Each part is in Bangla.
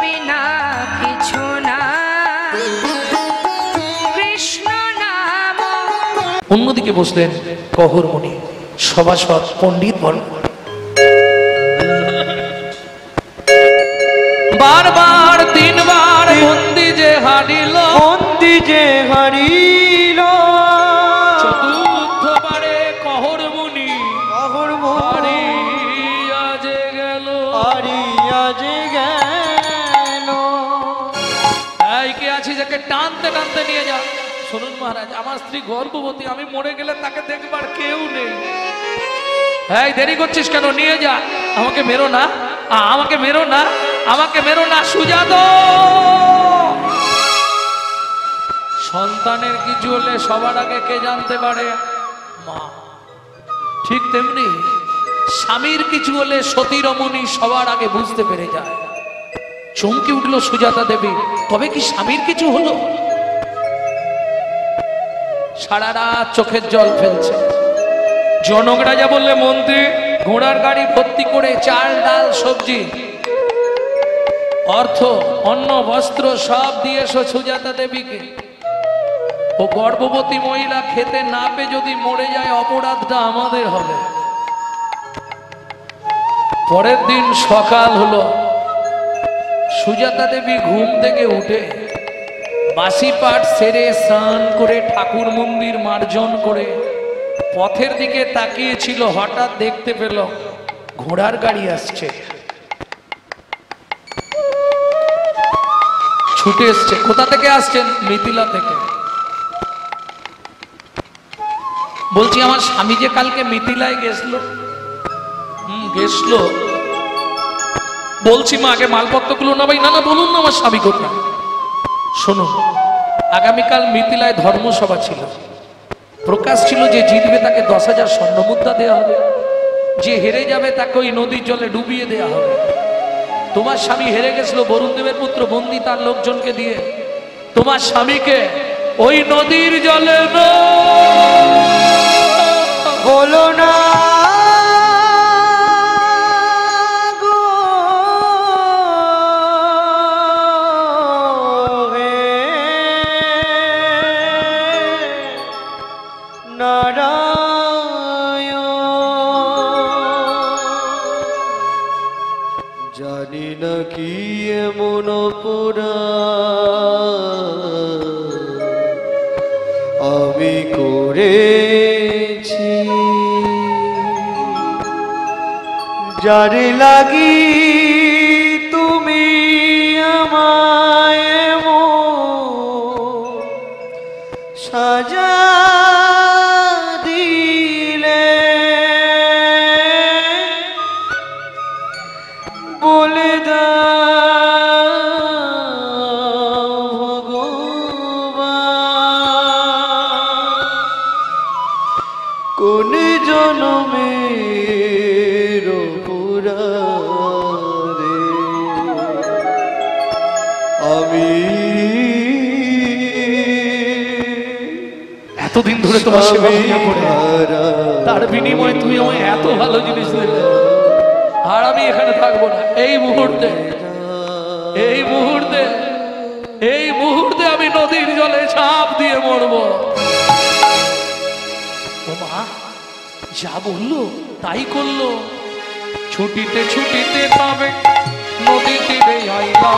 বিনা কিছু না, কৃষ্ণ নাম। অন্যদিকে বসলেন কহর মুনি, সভাসদ পণ্ডিত বর্গ। বারবার তিনবার বন্দি যে হারিল, বন্দি যে হারিল, চতুর্থবারে কহর মুনি হারিয়া যে গেল, হারিয়া যে গেল। এই কে আছি যাকে টানতে টানতে নিয়ে যা। শুনুন মহারাজ, আমার স্ত্রী গর্ভবতী, আমি মরে গেলে তাকে দেখবার কেউ নেই। এই দেরি করছিস কেন? নিয়ে যা। আমাকে মেরো না, আমাকে মেরো না, আমাকে মেরো না সুজাত। সন্তানের কিছু হলে সবার আগে কে জানতে পারে? মা। ঠিক তেমনি স্বামীর কিছু হলে সতী রমণী সবার আগে বুঝতে পেরে যায়। চমকে উঠল সুজাতা দেবী, তবে কি স্বামীর কিছু হলো? সারা রাত চোখের জল ফেলছে। জনক রাজা বললে, মন্ত্রী ঘোড়ার গাড়ি ভর্তি করে চাল ডাল সবজি অর্থ অন্ন বস্ত্র সব দিয়েছো সুজাতা দেবীকে। ও গর্ভবতী মহিলা খেতে না পেয়ে যদি মরে যায়, অপরাধটা আমাদের হবে। পরের দিন সকাল হলো, সুজাতা দেবী ঘুম থেকে উঠে বাসি পাঠ সেরে স্নান করে ঠাকুর মন্দির মার্জন করে পথের দিকে তাকিয়েছিল। হঠাৎ দেখতে পেল ঘোড়ার গাড়ি আসছে, ছুটে এসছে। কোথা থেকে আসছেন? মিথিলা থেকে। বলছি, আমার স্বামী যে কালকে মিথিলায় গেছিল। গেছিল। বলছি মা, আগে মালপত্রগুলো না ভাই। না না, বলুন না আমার স্বামী কোথায়। শুনুন, আগামীকাল মিথিলায় ধর্মসভা ছিল। প্রকাশ ছিল যে জিতবে তাকে 10,000 স্বর্ণমুদ্রা দেওয়া হবে, যে হেরে যাবে তাকে ওই নদীর জলে ডুবিয়ে দেওয়া হবে। তোমার স্বামী হেরে গেছিল, বরুণ দেবের পুত্র বন্দি তার লোকজনকে দিয়ে তোমার স্বামীকে ওই নদীর জলে হলো না জানি না কি এমন আমি করেছি, যার লাগি তুমি আমায় সাজা দিলে, বলে দাও ভগবান, কোন জনমের পুরারে আমি এতদিন ধরে তোমার সেবা করে, তার বিনিময়ে তুমি আমায় এত ভালো জিনিস দিলে। আর আমি এখানে থাকবো না। এই মুহূর্তে আমি নদীর জলে ঝাঁপ দিয়ে মরবো। ও মা যা বললো তাই করলো। ছুটিতে ছুটিতে তবে নদী তীরে আইলা,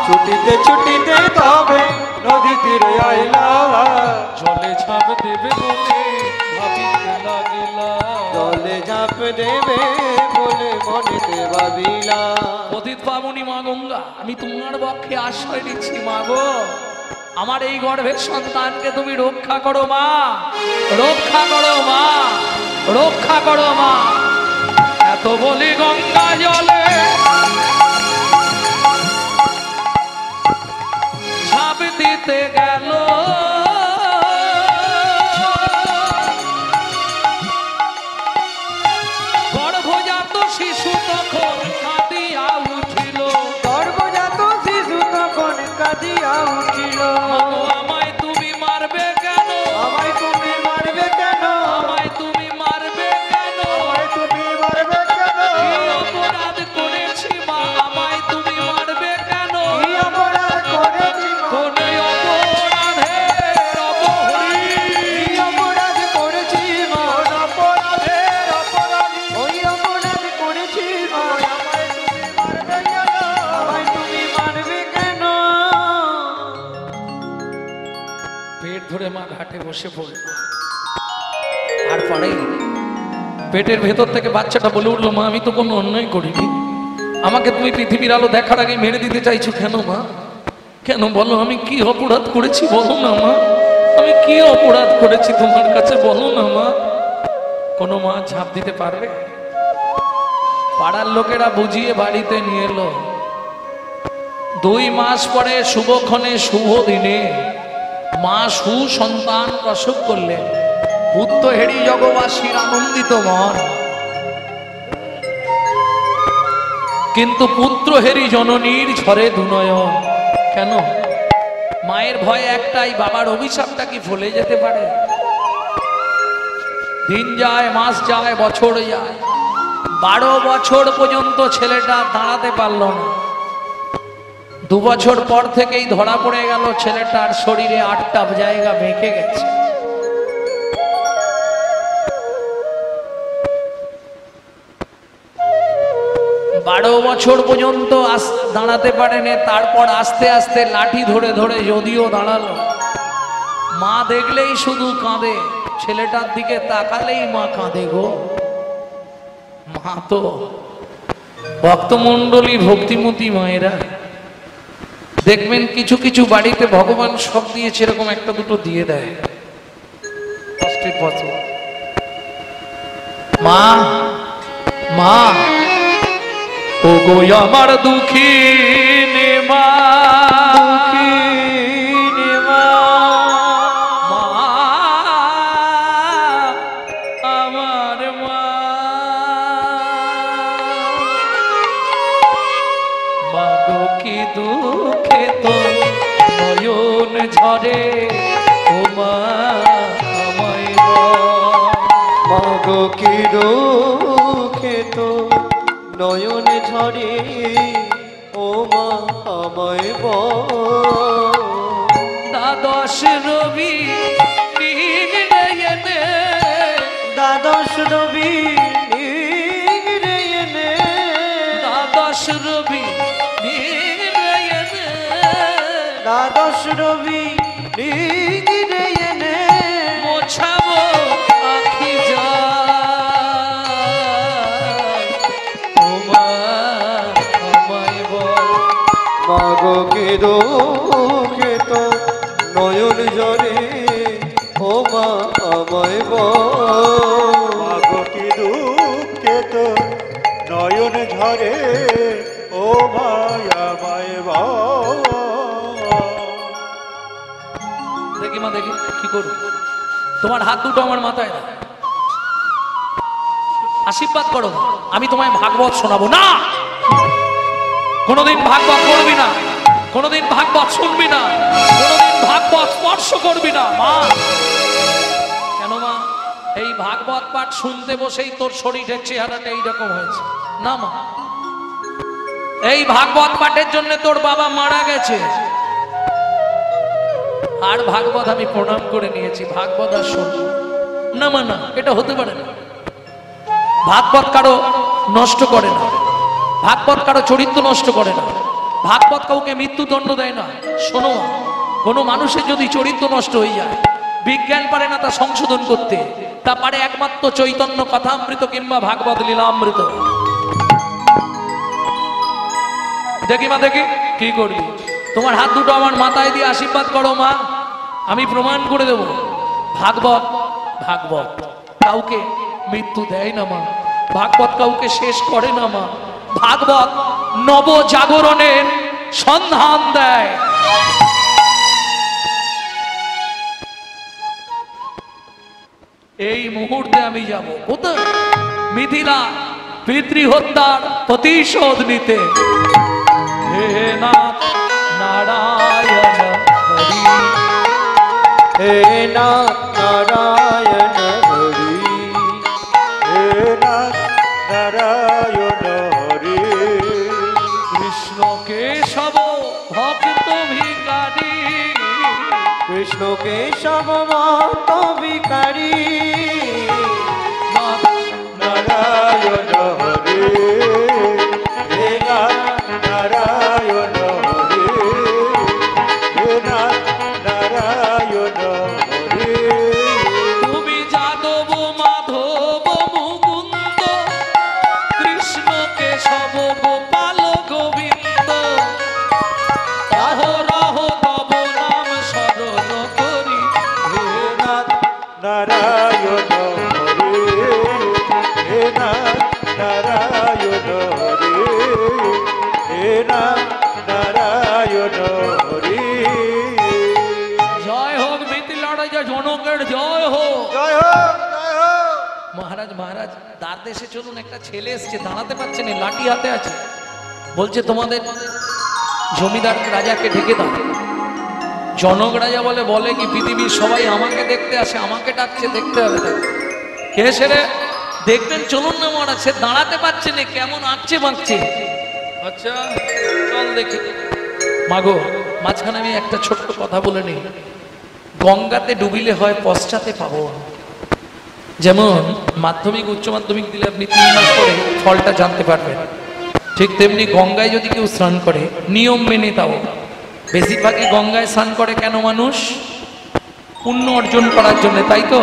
ছুটিতে ছুটিতে তবে নদী তীরে আইলা, জলে ঝাঁপ দেবে বলে ভাবিতে লাগিলা, জলে ঝাঁপ দেবে বলে মনেতে ভাবিলা। পতিত পাবনী মা গঙ্গা, আমি তোমার পক্ষে আশ্রয় দিচ্ছি মা গো। আমার এই গর্ভের সন্তানকে তুমি রক্ষা করো মা, রক্ষা করো মা, রক্ষা করো মা। এত বলি গঙ্গা জলে ঝাঁপ দিতে গেল, গর্ভজাত শিশু তখন কাঁদিয়া উঠিল, গর্ভজাত শিশু তখন কাঁদিয়া উঠিল, আমায় তুমি মারবে কেন, আমায় তুমি মারবে কেন, আমায় তুমি মারবে কেন, আমায় তুমি মারবে কেন, কি অপরাধ করেছি মা, আমায় তুমি মারবে কেন। ঘাটে বসে পড়ল। আর পরে পেটের ভেতর থেকে বাচ্চাটা বলে উঠলো, মা আমি তো কোনো অন্যায় করিনি, আমাকে তুমি পৃথিবীর আলো দেখার আগে মেরে দিতে চাইছো কেন মা? কেন বলো, আমি কি অপরাধ করেছি বলো না মা, আমি কি অপরাধ করেছি তোমার কাছে বলো না মা। কোনো মা ঝাঁপ দিতে পারবে? পাড়ার লোকেরা বুঝিয়ে বাড়িতে নিয়ে এলো। 2 মাস পরে শুভক্ষণে শুভ দিনে মা সুসন্তান প্রসব করলেন। পুত্র হেরি জগবাসীর আনন্দিত মন, কিন্তু পুত্র হেরি জননীর ঝরে দুনয়ন। কেন? মায়ের ভয় একটাই, বাবার অভিশাপটা কি ফলে যেতে পারে? দিন যায়, মাস যায়, বছর যায়, 12 বছর পর্যন্ত ছেলেটা দাঁড়াতে পারল না। 2 বছর পর থেকেই ধরা পড়ে গেল ছেলেটার শরীরে 8টা জায়গা বেঁকে গেছে। বারো বছর পর্যন্ত দাঁড়াতে পারেনি। তারপর আস্তে আস্তে লাঠি ধরে ধরে যদিও দাঁড়ালো, মা দেখলেই শুধু কাঁদে, ছেলেটার দিকে তাকালেই মা কাঁদে গো। মা তো ভক্তমণ্ডলী, ভক্তিমতী মায়েরা দেখবেন কিছু কিছু বাড়িতে ভগবান সব দিয়েছে, এরকম একটা দুটো দিয়ে দেয় কষ্টের পথ। মা মা ও গো আমার দুঃখিনী মা, আমার মা, মা গো কি দুঃখে তো নয়ন ঝরে, ও মা আমায় মা গো কি দুঃখে তো নয়ন ঝরে, ও মা আমায় দ্বাদশ রবি নিগড়েনে, দ্বাদশ রবি নিগড়েনে, দ্বাদশ রবি নিগড়েনে, দ্বাদশ রবি নিগড়েনে, মোছাবো আখি যায়, ও মা আমায় বল। মা গো কি দুঃখে তো নয়ন ঝরে, ও মা আমায় মাগো কি দুঃখে তো নয়ন ঝরে, ও মায়া মায় দেখি মা দেখি কি করো, তোমার হাত দুটো আমার মাথায় দাও, আশীর্বাদ করো, আমি তোমায় ভাগবত শোনাবো। না, কোনোদিন ভাগবত করবি না, কোনোদিন ভাগবত শুনবি না, কোনোদিন ভাগবত স্পর্শ করবি না মা। কেন মা? এই ভাগবত পাঠ শুনতে বসেই তোর শরীরের চেহারাটা এইরকম হয়েছে না মা? এই ভাগবত পাঠের জন্য তোর বাবা মারা গেছে, আর ভাগবত আমি প্রণাম করে নিয়েছি, ভাগবত আর শুনবো না মা? না, এটা হতে পারে না। ভাগবত কারো নষ্ট করে না, ভাগবত কারো চরিত্র নষ্ট করে না, ভাগবত কাউকে মৃত্যুদণ্ড দেয় না। শোনো, কোনো মানুষের যদি চরিত্র নষ্ট হয়ে যায়, বিজ্ঞান পারে না তা সংশোধন করতে, তা পারে একমাত্র চৈতন্য কথামৃত কিংবা ভাগবত লীলামৃত। দেখি মা দেখি কি করবি, তোমার হাত দুটো আমার মাথায় দিয়ে আশীর্বাদ করো মা, আমি প্রমাণ করে দেব ভাগবত, ভাগবত কাউকে মৃত্যু দেয় না মা, ভাগবত কাউকে শেষ করে না মা, ভাগবত নব জাগরণের সন্ধান দেয়। এই মুহূর্তে আমি যাব কোথায়? মিথিলা পিতৃহত্যার প্রতিশোধ নিতে। হে নাথ নারায়ণ হরি, হে নাথ নারায়ণ হরি, হে নাথ নারায়ণ হরি, কৃষ্ণ কেশব ভক্ত ভিখারি, কৃষ্ণ কেশব ভক্ত ভিখারি, নারায়ণ হরি, হে নাথ নারায়ণ হরি, হে নাথ নারায়ণ হরি, মহারাজ দ্বার দেশে চলুন, একটা ছেলে এসছে, দাঁড়াতে পারছে না, লাঠি হাতে আছে, বলছে তোমাদের জমিদার রাজাকে ঢেকে দাও। জনক রাজা বলে কি পৃথিবীর সবাই আমাকে দেখতে আসে, আমাকে ডাকছে, দেখতে হবে তাকে। কে সেরে দেখবেন, চলুন না মহারাজ। সে দাঁড়াতে পারছে না, কেমন আঁকছে বাঁকছে। আচ্ছা চল দেখি। মাগো, মাঝখানে আমি একটা ছোট্ট কথা বলে নিই। গঙ্গাতে ডুবিলে হয় পশ্চাতে পাবো। যেমন মাধ্যমিক উচ্চ মাধ্যমিক দিলে আপনি 3 মাস পরে ফলটা জানতে পারবেন, ঠিক তেমনি গঙ্গায় যদি কেউ স্নান করে নিয়ম মেনে, তাও বেশিরভাগই গঙ্গায় স্নান করে কেন? মানুষ পুণ্য অর্জন করার জন্য, তাই তো?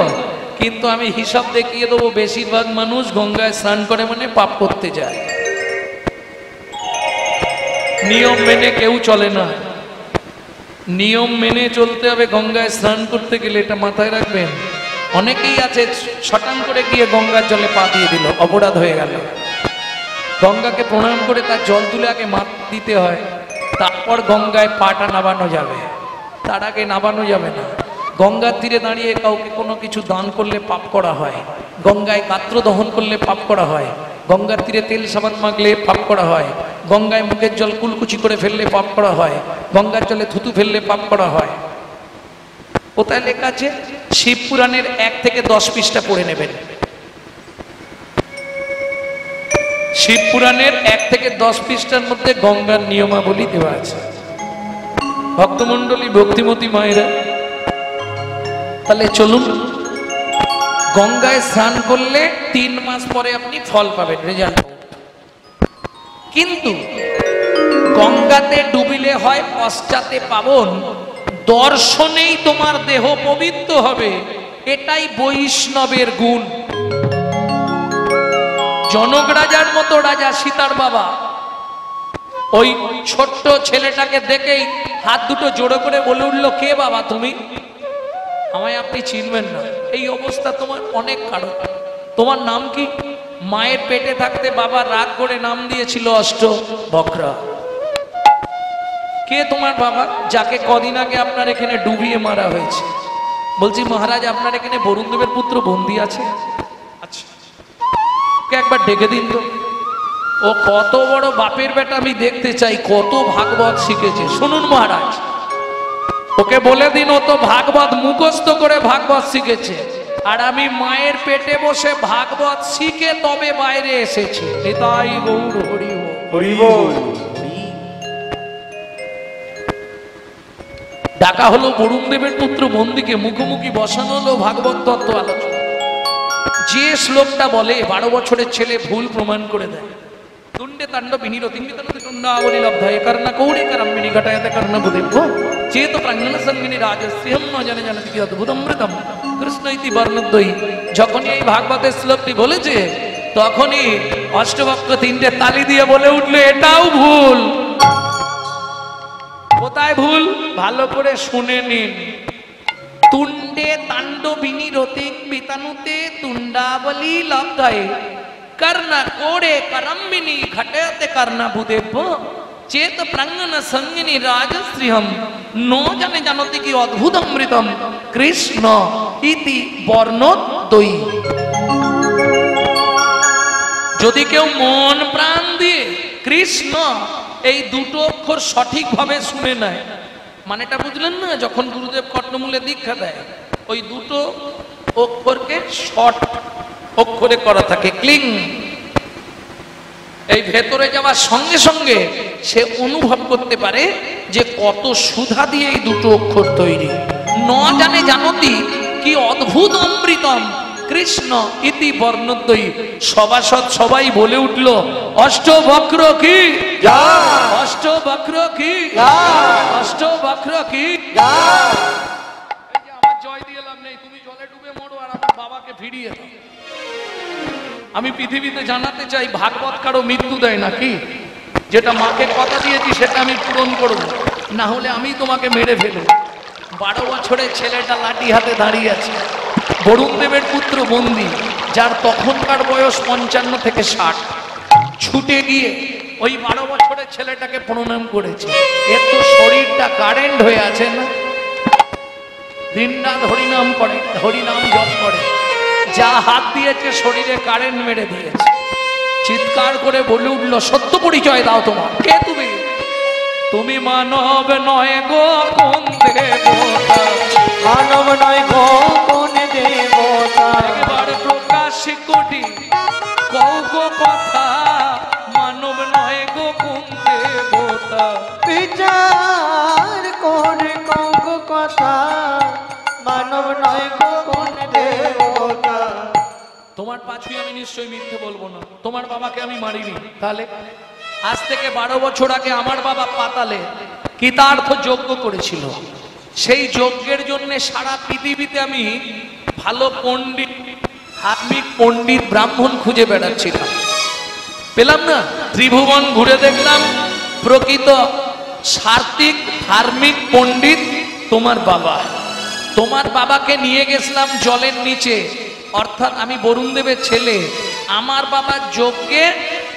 কিন্তু আমি হিসাব দেখিয়ে দেবো, বেশিরভাগ মানুষ গঙ্গায় স্নান করে মানে পাপ করতে যায়। নিয়ম মেনে কেউ চলে না, নিয়ম মেনে চলতে হবে গঙ্গায় স্নান করতে গেলে, এটা মাথায় রাখবেন। অনেকেই আছে শটান করে গিয়ে গঙ্গার জলে পা দিয়ে দিল, অপরাধ হয়ে গেল। গঙ্গাকে প্রণাম করে তার জল তুলে আগে মাপ দিতে হয়, তারপর গঙ্গায় পাটা নামানো যাবে, তার আগে নামানো যাবে না। গঙ্গার তীরে দাঁড়িয়ে কাউকে কোনো কিছু দান করলে পাপ করা হয়, গঙ্গায় গাত্র দহন করলে পাপ করা হয়, গঙ্গার তীরে তেল সাবান মাখলে পাপ করা হয়, গঙ্গায় মুখের জল কুলকুচি করে ফেললে পাপ করা হয়, গঙ্গার জলে থুতু ফেললে পাপ করা হয়। কোথায় লেখা আছে? শিব পুরাণের 1 থেকে 10 পৃষ্ঠা পড়ে নেবেন। শিব পুরাণের 1 থেকে 10 পৃষ্ঠার মধ্যে গঙ্গার নিয়মাবলী দেওয়া আছে। ভক্তমণ্ডলী, ভক্তিমতী মায়েরা, তাহলে চলুন, গঙ্গায় স্নান করলে 3 মাস পরে আপনি ফল পাবেন, রেজাল্ট। কিন্তু গঙ্গাতে ডুবিলে হয় পশ্চাতে পাবন, দর্শনেই তোমার দেহ পবিত্র হবে, এটাই বৈষ্ণবের গুণ। জনক রাজার মতো রাজা সীতার বাবা ওই ছোট্ট ছেলেটাকে দেখেই হাত দুটো জোড়ো করে বলে উঠলো, কে বাবা তুমি? আমায় আপনি চিনবেন না। এই অবস্থা তোমার অনেক কারণ। তোমার নাম কি? মায়ের পেটে থাকতে বাবা রাগ করে নাম দিয়েছিল অষ্টবক্রা। কে তোমার বাবা? যাকে কদিন আগে আপনার এখানে ডুবিয়ে মারা হয়েছে। বলছি মহারাজ, আপনার এখানে বরুণদেবের পুত্র বন্দী আছে। আচ্ছা, ওকে একবার ডেকে দিন তো। ও কত বড় বাপের বেটা আমি দেখতে চাই, কত ভাগবত শিখেছে। শুনুন মহারাজ, ওকে বলে দিন, ও তো ভাগবত মুখস্থ করে ভাগবত শিখেছে, আর আমি মায়ের পেটে বসে ভাগবত শিখে তবে বাইরে এসেছি। নিতাই গৌর হরি হরি বল। ডাকা হলো বরুণদেবের পুত্র বন্দীকে, মুখোমুখি বসানো হলো ভাগবত তত্ত্ব আলোচনা। যে শ্লোকটা বলে 12 বছরের ছেলে ভুল প্রমাণ করে দেয়। তুণ্ডে তাণ্ড বিনির অতিমিতনতে তুণ্ডাবলী লব্ধায় কর্ণ কৌড়ি করম্বিনী ঘটায়তে কর্ণ বুদিভ্য চেত প্রাঙ্গণ সঙ্গিনী রাজস্যম ন জানে জানতি কি অদ্ভুতমৃতম কৃষ্ণ ইতি বর্ণদ্বয়ী। যখনই এই ভাগবতের শ্লোকটি বলেছে, তখনই অষ্টবক্র 3টে তালি দিয়ে বলে উঠলো, এটাও ভুল। কোথায় ভুল? ভালো করে শুনে নিন। তুণ্ডে তাণ্ডবিনী রতিক বিতানুতে তুণ্ডাবলী লব্ধায় কর্ণ কোড়ে করম্বিনী ঘটায়তে কর্ণ বুদেভ্য চেত প্রাঙ্গণ সঙ্গিনী রাজশ্রীহম ন জানে জানতি কি অদ্ভুতমৃতম কৃষ্ণ ইতি বর্ণদ্বয়ী। যদি কেউ মন প্রাণ দিয়ে কৃষ্ণ এই দুটো অক্ষর সঠিকভাবে শুনে নেয়, মানেটা বুঝলেন না? যখন গুরুদেব কর্ণমূলে দীক্ষা দেয়, ওই দুটো অক্ষরকে শর্ট অক্ষরে করা থাকে, ক্লিং। এই ভেতরে যাওয়ার সঙ্গে সঙ্গে সে অনুভব করতে পারে যে কত সুধা দিয়ে এই দুটো অক্ষর তৈরি। ন জানে জানতি কি অদ্ভুত অমৃতম কৃষ্ণ ইতি বর্ণদ্বয়ী। সভাসদ সবাই বলে উঠল, অষ্টবক্র কি জয়, অষ্টবক্র কি জয়, অষ্টবক্র কি জয়। এই যে আমার জয় দিয়ে লাভ নেই, তুমি জলে ডুবে মরো আর আমার বাবাকে ফিরিয়ে দাও। আমি পৃথিবীতে জানাতে চাই, ভাগবত কারো মৃত্যু দেয় নাকি? যেটা মাকে কথা দিয়েছি সেটা আমি পূরণ করব, না হলে আমি তোমাকে মেরে ফেলব। 12 বছরের ছেলেটা লাঠি হাতে দাঁড়িয়ে আছে, বরুণদেবের পুত্র বন্দী, যার তখনকার বয়স 55 থেকে 60। ছুটে গিয়ে ওই 12 বছরের ছেলেটাকে প্রণাম করেছে। এর তো শরীরটা কারেন্ট হয়ে আছে না? দিনরাত হরিনাম করে, হরিনাম জপ করে। যা হাত দিয়েছে শরীরে কারেন্ট মেরে দিয়েছে। চিৎকার করে বলে উঠলো, সত্য পরিচয় দাও তোমার, কে তুমি? তুমি মানব নয় গো কোন দেবতা, মানব নয় গো কোন দেবতা, একবার প্রকাশ কোটি কও গো কথা, মানব নয় গো কোন দেবতা। বিচার করে কও গো কথা, মানব নয় গো কোন দেবতা। তোমার পাছুই আমি নিশ্চয়ই মিথ্যে বলবো না, তোমার বাবাকে আমি মারিনি। তাহলে আজ থেকে 12 বছর আগে আমার বাবা পাতালে কৃতার্থ যজ্ঞ করেছিল। সেই যজ্ঞের জন্য সারা পৃথিবীতে আমি ভালো পণ্ডিত, ধার্মিক পণ্ডিত, ব্রাহ্মণ খুঁজে বেড়াচ্ছিলাম, পেলাম না। ত্রিভুবন ঘুরে দেখলাম প্রকৃত সাত্বিক ধার্মিক পণ্ডিত তোমার বাবা। তোমার বাবাকে নিয়ে গেছিলাম জলের নিচে, অর্থাৎ আমি বরুণ দেবের ছেলে, আমার বাবার যজ্ঞে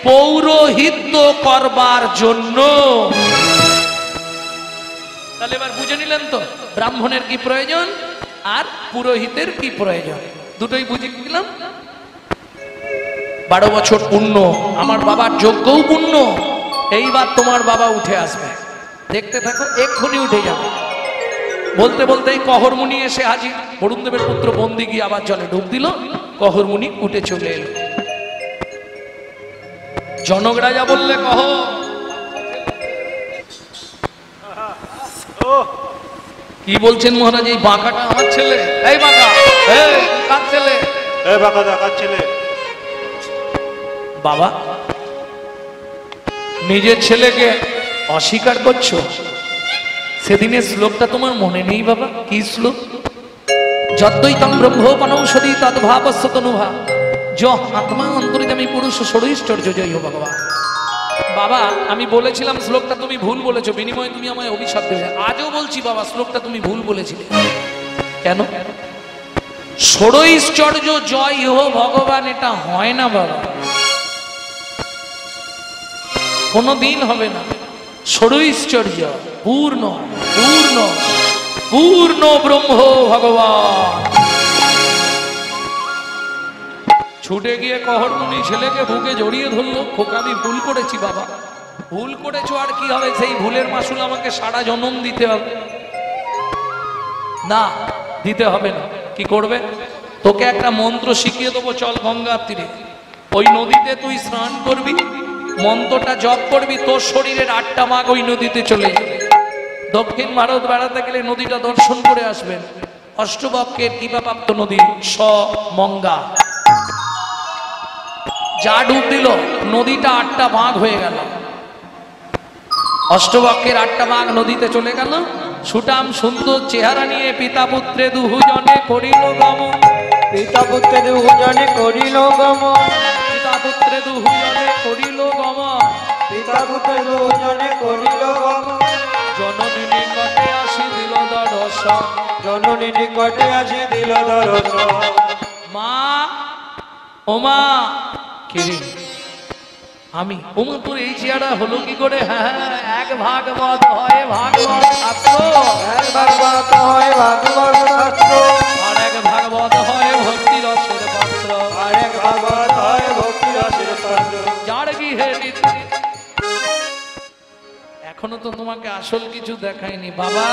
পৌরোহিত্য করবার জন্য। তাহলে এবার বুঝে নিলেন তো ব্রাহ্মণের কি প্রয়োজন আর পুরোহিতের কি প্রয়োজন, দুটোই বুঝে দিলাম। 12 বছর পূর্ণ, আমার বাবার যজ্ঞও পূর্ণ। এইবার তোমার বাবা উঠে আসবে, দেখতে থাকো, এক্ষুনি উঠে যাবে। বলতে বলতেই কহরমুনি এসে হাজির। বরুণ দেবের পুত্র বন্দি গিয়ে আবার জলে ডুব দিল, কহরমুনি উঠে চলে এলো। জনক রাজা বললে, কহ কি বলছেন মহারাজ? এই বাঁকাটা আমার ছেলে। এই বাঁকা, এই কার ছেলে? এই বাঁকা কার ছেলে? বাবা, নিজের ছেলেকে অস্বীকার করছো? সেদিনের শ্লোকটা তোমার মনে নেই বাবা? কি শ্লোক? যদ্বৈতম ব্রহ্মোপনৌষধি তদ্ভাবস্য তনুভা য আত্মা অন্তর্যামী পুরুষ ষড়ৈশ্বর্য জয় হো ভগবান। বাবা, আমি বলেছিলাম শ্লোকটা তুমি ভুল বলেছো, বিনিময়ে তুমি আমায় অভিশাপ দেবে। আজও বলছি বাবা, শ্লোকটা তুমি ভুল বলেছিলে। কেন? ষড়ৈশ্বর্য জয় হো ভগবান, এটা হয় না বাবা, কোনদিন হবে না। ষড়ৈশ্বর্য পূর্ণ পূর্ণ পূর্ণ ব্রহ্ম ভগবান। ছুটে গিয়ে কহরমুনি ছেলেকে বুকে জড়িয়ে ধরলো। খোকা, আমি ভুল করেছি বাবা। ভুল করেছো, আর কি হবে? সেই ভুলের মাসুল আমাকে সারা জনম দিতে হবে। না, দিতে হবে না। কি করবে? তোকে একটা মন্ত্র শিখিয়ে দেবো, চল গঙ্গার তীরে, ওই নদীতে তুই স্নান করবি, মন্ত্রটা জপ করবি, তোর শরীরের 8টা মাঘ ওই নদীতে চলে যাবে। দক্ষিণ ভারত বেড়াতে গেলে নদীটা দর্শন করে আসবেন। অষ্টবক্রের কৃপাপ্রাপ্ত নদী মঙ্গা। যা ডুব দিল নদীটা 8টা ভাগ হয়ে গেল। অষ্টবক্রের 8টা ভাগ নদীতে চলে গেল। সুঠাম সুন্দর চেহারা নিয়ে পিতা পুত্রে দুজনে করিল গমন। পিতা পুত্রে দুজনে করিল গমন। পিতা পুত্রে দুজনে করিল গমন। পিতা পুত্রে দুজনে করিল গমন। জননী নিকটে আসি দিল দর্শন। জননী নিকটে আসি দিল দর্শন। মা, ওমা, কিরে আমি? ওমা, তোর এই চেহারা হলো কি করে? হ্যাঁ, এক ভাগবত হয় ভাগবত শাস্ত্র, এক ভাগবত হয় ভাগবত শাস্ত্র, আর এক ভাগবত হয় ভক্তি রসের পাত্র, আর এক ভাগবত হয় ভক্তি রসের পাত্র। যার গৃহে এখনো তো তোমাকে আসল কিছু দেখায়নি। বাবা,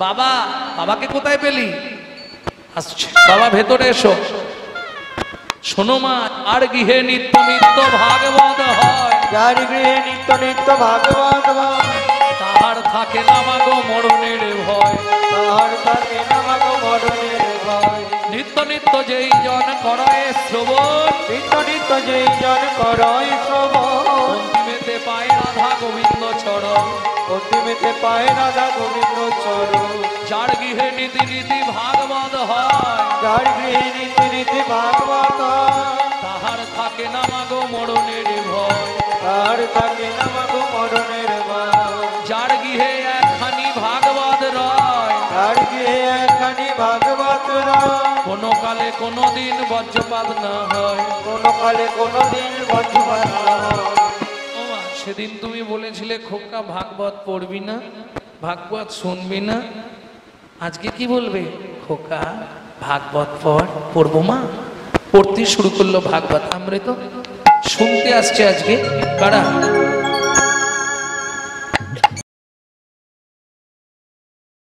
বাবা, বাবাকে কোথায় পেলি? আসছে বাবা, ভেতরে এসো। শোনো মা, আর গৃহে নিত্য নিত্য ভাগবত হয়, যার গৃহে নিত্য নিত্য ভাগবত হয়, তাহার থাকে না মাগো মরণের ভয়। তাহার থাকে না মাগো মরণের ভয়। নিত্য নিত্য যেই জন করে শ্রবণ, নিত্য নিত্য যেই জন করয় শ্রবণ, অন্তিমেতে পায় রাধা গোবিন্দ চরণ। অন্তিমেতে পায় রাধা গোবিন্দ চরণ। যার গৃহে নীতি নীতি ভাগবত হয়, যার গৃহে নীতি নীতি ভাগবত হয়, তাহার থাকে না মাগো মরণের ভয়। তাহার থাকে না মাগো মরণের ভয়। যার গৃহে একখানি ভাগবত রয়, যার গৃহে একখানি ভাগবত রয়, কোনো কালে কোনো দিন বজ্রপাত না হয়। কোনো কালে কোনো দিন বজ্রপাত না হয়। ওমা, সেদিন তুমি বলেছিলে খোকা ভাগবত পড়বি না, ভাগবত শুনবি না, আজকে কি বলবে? খোকা ভাগবত পড়বো মা। পড়তে শুরু করলো ভাগবত। আমরা তো শুনতে আসছে আজকে কারা?